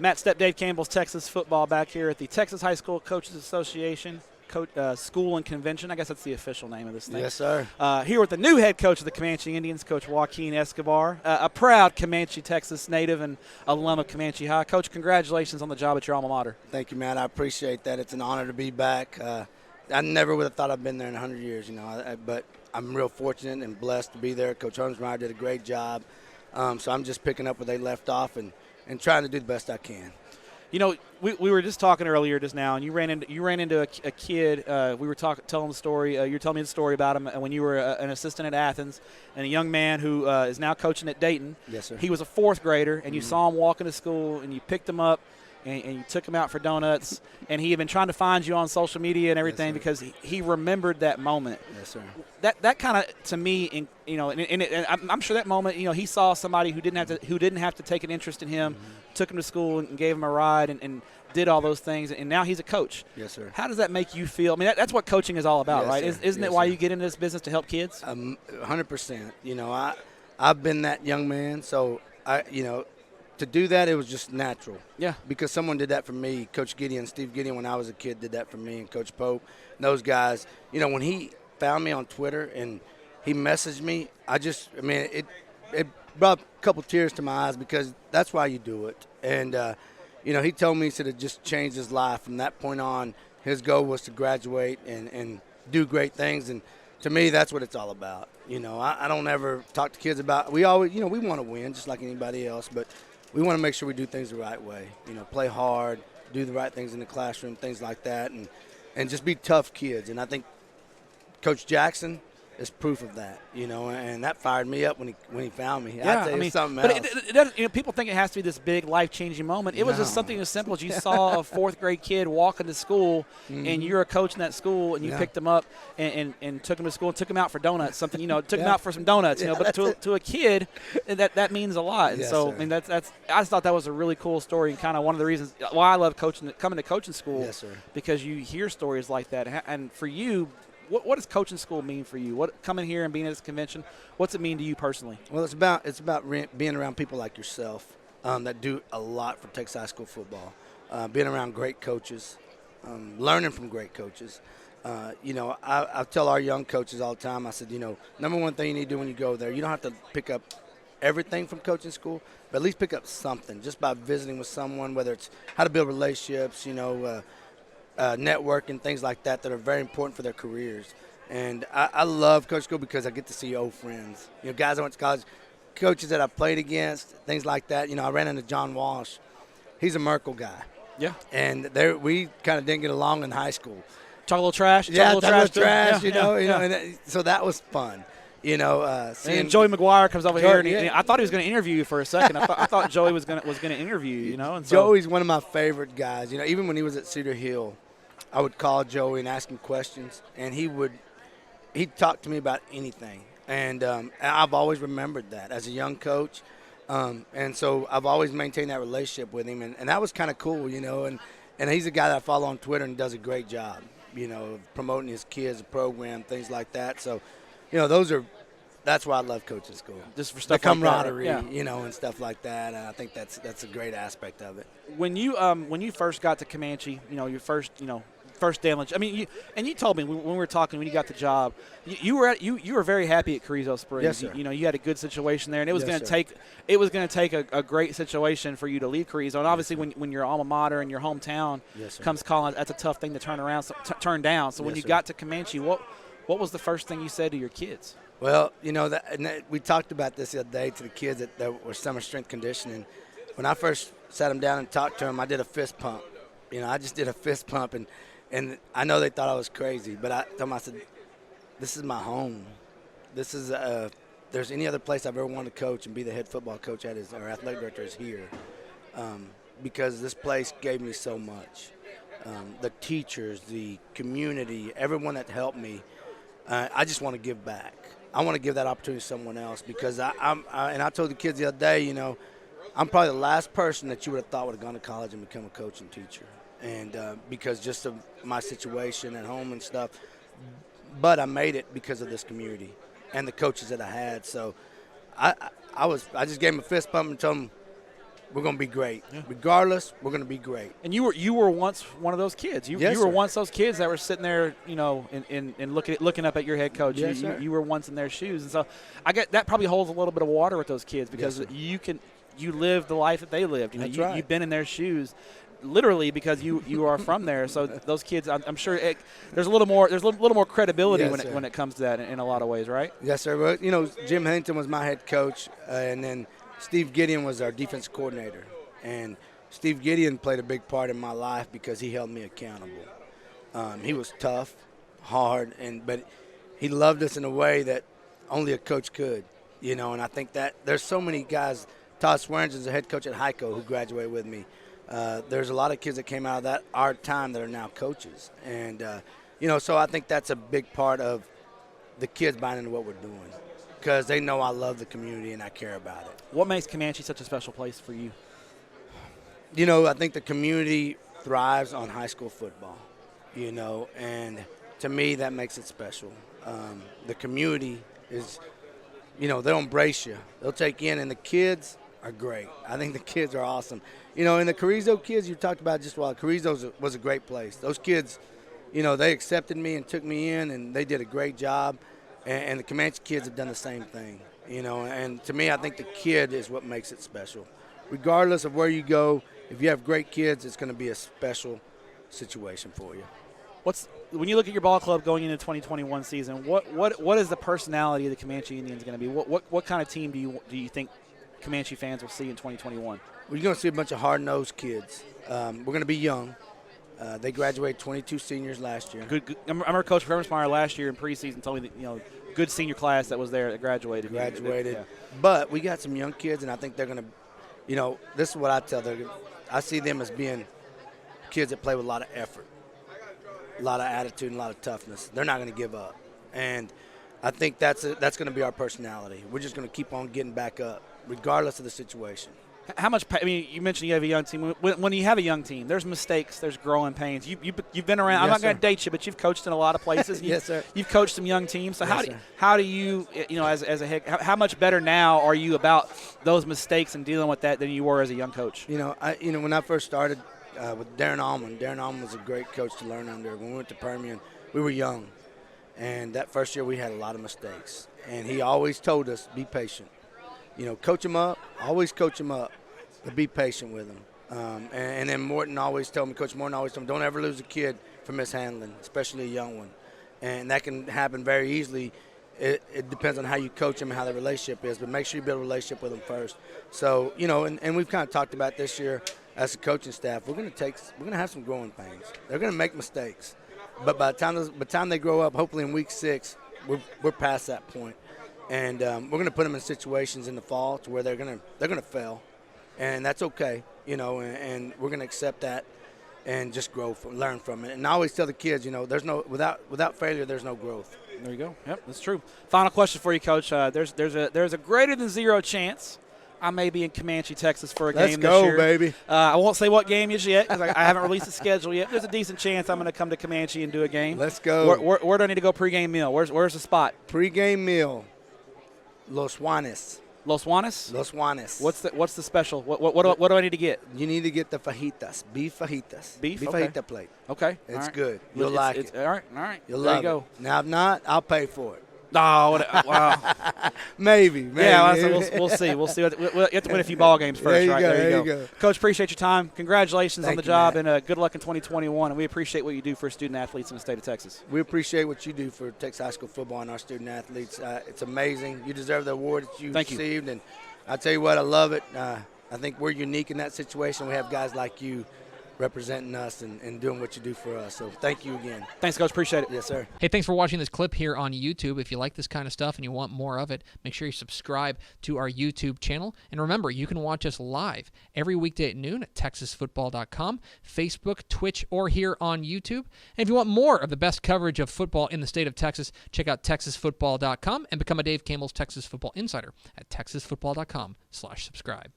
Matt Stepp, Dave Campbell's Texas football back here at the Texas High School Coaches Association School and Convention. I guess that's the official name of this thing. Yes, sir. Here with the new head coach of the Comanche Indians, Coach Jake Escobar, a proud Comanche, Texas native and alum of Comanche High. Coach, congratulations on the job at your alma mater. Thank you, man. I appreciate that. It's an honor to be back. I never would have thought I'd been there in 100 years, but I'm real fortunate and blessed to be there. Coach Holmesmeyer did a great job. So I'm just picking up where they left off and trying to do the best I can. We were just talking earlier just now, and you ran into a kid. We were telling the story. You're telling me the story about him when you were an assistant at Athens, and a young man who is now coaching at Dayton. Yes, sir. He was a fourth grader, and you saw him walking to school, and you picked him up, and you took him out for donuts, and he had been trying to find you on social media and everything because he remembered that moment. Yes, sir. That kind of, to me, and I'm sure that moment, he saw somebody who didn't have to take an interest in him, took him to school and gave him a ride and did all those things, and now he's a coach. Yes, sir. How does that make you feel? I mean, that's what coaching is all about, right? Isn't it why you get into this business, to help kids? 100%. I've been that young man, so to do that, it was just natural. Yeah. Because someone did that for me. Coach Gideon, Steve Gideon, when I was a kid, did that for me, and Coach Pope, and those guys. When he found me on Twitter and he messaged me, it brought a couple tears to my eyes because that's why you do it. And, he told me he said it just changed his life. From that point on, his goal was to graduate and do great things. And to me, that's what it's all about. I don't ever talk to kids about – we always – we want to win just like anybody else, but we want to make sure we do things the right way. Play hard, do the right things in the classroom, things like that, and just be tough kids. And I think Coach Jackson – is proof of that, and that fired me up when he found me. Yeah, I tell you something but else. It doesn't, people think it has to be this big life-changing moment. It was just something as simple as you saw a fourth-grade kid walking to school, and you're a coach in that school, and you picked him up and took him to school and took him out for donuts. Took him out for some donuts. But to a kid, that means a lot. And Yes, so, sir. I just thought that was a really cool story, and kind of one of the reasons why I love coming to coaching school. Yes, sir. Because you hear stories like that, and for you. What does coaching school mean for you? What coming here and being at this convention? What's it mean to you personally? Well, it's about being around people like yourself that do a lot for Texas high school football. Being around great coaches, learning from great coaches. I tell our young coaches all the time. I said, number one thing you need to do when you go there, you don't have to pick up everything from coaching school, but at least pick up something just by visiting with someone, whether it's how to build relationships, networking, things like that are very important for their careers. And I love coaching school because I get to see old friends. Guys I went to college, coaches that I played against, things like that. I ran into John Walsh. He's a Merkle guy. Yeah. And we kind of didn't get along in high school. Talk a little trash. Yeah, talk a little trash, Yeah. And so that was fun. And Joey McGuire comes over here, and I thought he was going to interview you for a second. I thought Joey was going to interview you, And so, Joey's one of my favorite guys. Even when he was at Cedar Hill, I would call Joey and ask him questions, and he'd talk to me about anything. And I've always remembered that as a young coach. And so I've always maintained that relationship with him, and that was kind of cool, And he's a guy that I follow on Twitter and does a great job, promoting his kids, the program, things like that. So, that's why I love coaching school. Just for stuff the camaraderie, like that. and stuff like that. And I think that's a great aspect of it. When you first got to Comanche, your first day lunch. I mean, you told me when we were talking when you got the job, you were very happy at Carrizo Springs. Yes, sir. You had a good situation there, and it was Yes, going to take a great situation for you to leave Carrizo. And obviously, when your alma mater and your hometown comes calling, that's a tough thing to turn down. So when you got to Comanche, what was the first thing you said to your kids? Well, we talked about this the other day to the kids that were summer strength conditioning. When I first sat them down and talked to them, I did a fist pump. I just did a fist pump, and I know they thought I was crazy, but I told them, I said, this is my home. This is there's any other place I've ever wanted to coach and be the head football coach at or athletic director is here, because this place gave me so much. The teachers, the community, everyone that helped me. I just want to give back. I want to give that opportunity to someone else because and I told the kids the other day, I'm probably the last person that you would have thought would have gone to college and become a coach and teacher. And because just of my situation at home and stuff. But I made it because of this community and the coaches that I had. So I just gave them a fist bump and told them, we're going to be great. Yeah. Regardless, we're going to be great. And you were once one of those kids. You were once those kids that were sitting there, and looking up at your head coach. Yes, you were once in their shoes. And so I get that probably holds a little bit of water with those kids because you live the life that they lived. That's right. You've been in their shoes. Literally, because you are from there, so those kids, I'm sure there's a little more credibility when it comes to that in a lot of ways, right? Yes, sir. Well, Jim Huntington was my head coach, and then Steve Gideon was our defense coordinator, and Steve Gideon played a big part in my life because he held me accountable. He was tough, hard, but he loved us in a way that only a coach could, and I think that there's so many guys. Todd Swearingen is the head coach at Heiko who graduated with me. There's a lot of kids that came out of our time that are now coaches. And, so I think that's a big part of the kids buying into what we're doing because they know I love the community and I care about it. What makes Comanche such a special place for you? I think the community thrives on high school football, and to me that makes it special. The community is, they'll embrace you. They'll take you in, and the kids are great. I think the kids are awesome. And the Carrizo kids you talked about just a while, Carrizo was a great place. Those kids, they accepted me and took me in, and they did a great job. And the Comanche kids have done the same thing, And to me, I think the kid is what makes it special. Regardless of where you go, if you have great kids, it's going to be a special situation for you. When you look at your ball club going into the 2021 season, what is the personality of the Comanche Indians going to be? What kind of team do you think Comanche fans will see in 2021? Well, you're going to see a bunch of hard-nosed kids. We're going to be young. They graduated 22 seniors last year. Good. I remember Coach Vermesmeyer last year in preseason told me that, good senior class that was there that graduated. Yeah. But we got some young kids, and I think they're going to, this is what I tell them. I see them as being kids that play with a lot of effort, a lot of attitude, and a lot of toughness. They're not going to give up. And I think that's going to be our personality. We're just going to keep on getting back up, regardless of the situation. How much? You mentioned you have a young team. When you have a young team, there's mistakes, there's growing pains. You've been around. Yes, I'm not going to date you, but you've coached in a lot of places. Yes, sir. You've coached some young teams. So yes, how do you as a head, how much better now are you about those mistakes and dealing with that than you were as a young coach? When I first started with Darren Allman was a great coach to learn under. When we went to Permian, we were young, and that first year we had a lot of mistakes. And he always told us, be patient. Coach them up, always coach them up, but be patient with them. And then Coach Morton always told me, don't ever lose a kid for mishandling, especially a young one. And that can happen very easily. It depends on how you coach them and how the relationship is, but make sure you build a relationship with them first. So, and we've kind of talked about this year as a coaching staff, we're going to have some growing pains. They're going to make mistakes. But by the time they grow up, hopefully in week 6, we're past that point. And we're going to put them in situations in the fall to where they're going to fail, and that's okay, And we're going to accept that and just learn from it. And I always tell the kids, there's without failure, there's no growth. There you go. Yep, that's true. Final question for you, Coach. There's a greater than 0 chance I may be in Comanche, Texas for a game this year. Let's go, baby. I won't say what game is yet because I haven't released the schedule yet. There's a decent chance I'm going to come to Comanche and do a game. Let's go. Where do I need to go pregame meal? Where's the spot? Pregame meal. Los Juanes. Los Juanes? Los Juanes. What's the special? What do I need to get? You need to get the fajitas, beef fajitas. Beef okay. Fajita plate. Okay. It's good. You'll like it. All right. You'll there love you go. It. Now, if not, I'll pay for it. Oh, wow. maybe. Yeah, we'll see. We'll see. You have to win a few ball games first, right? There you go. Coach, appreciate your time. Congratulations on the job, Matt. and good luck in 2021. And we appreciate what you do for student athletes in the state of Texas. We appreciate what you do for Texas high school football and our student athletes. It's amazing. You deserve the award that you received. And I tell you what, I love it. I think we're unique in that situation. We have guys like you representing us and doing what you do for us. So thank you again. Thanks, Coach. Appreciate it. Yes, sir. Hey, thanks for watching this clip here on YouTube. If you like this kind of stuff and you want more of it, make sure you subscribe to our YouTube channel. And remember, you can watch us live every weekday at noon at TEXASFootball.com, Facebook, Twitch, or here on YouTube. And if you want more of the best coverage of football in the state of Texas, check out TEXASFootball.com and become a Dave Campbell's Texas Football Insider at TEXASFootball.com/subscribe.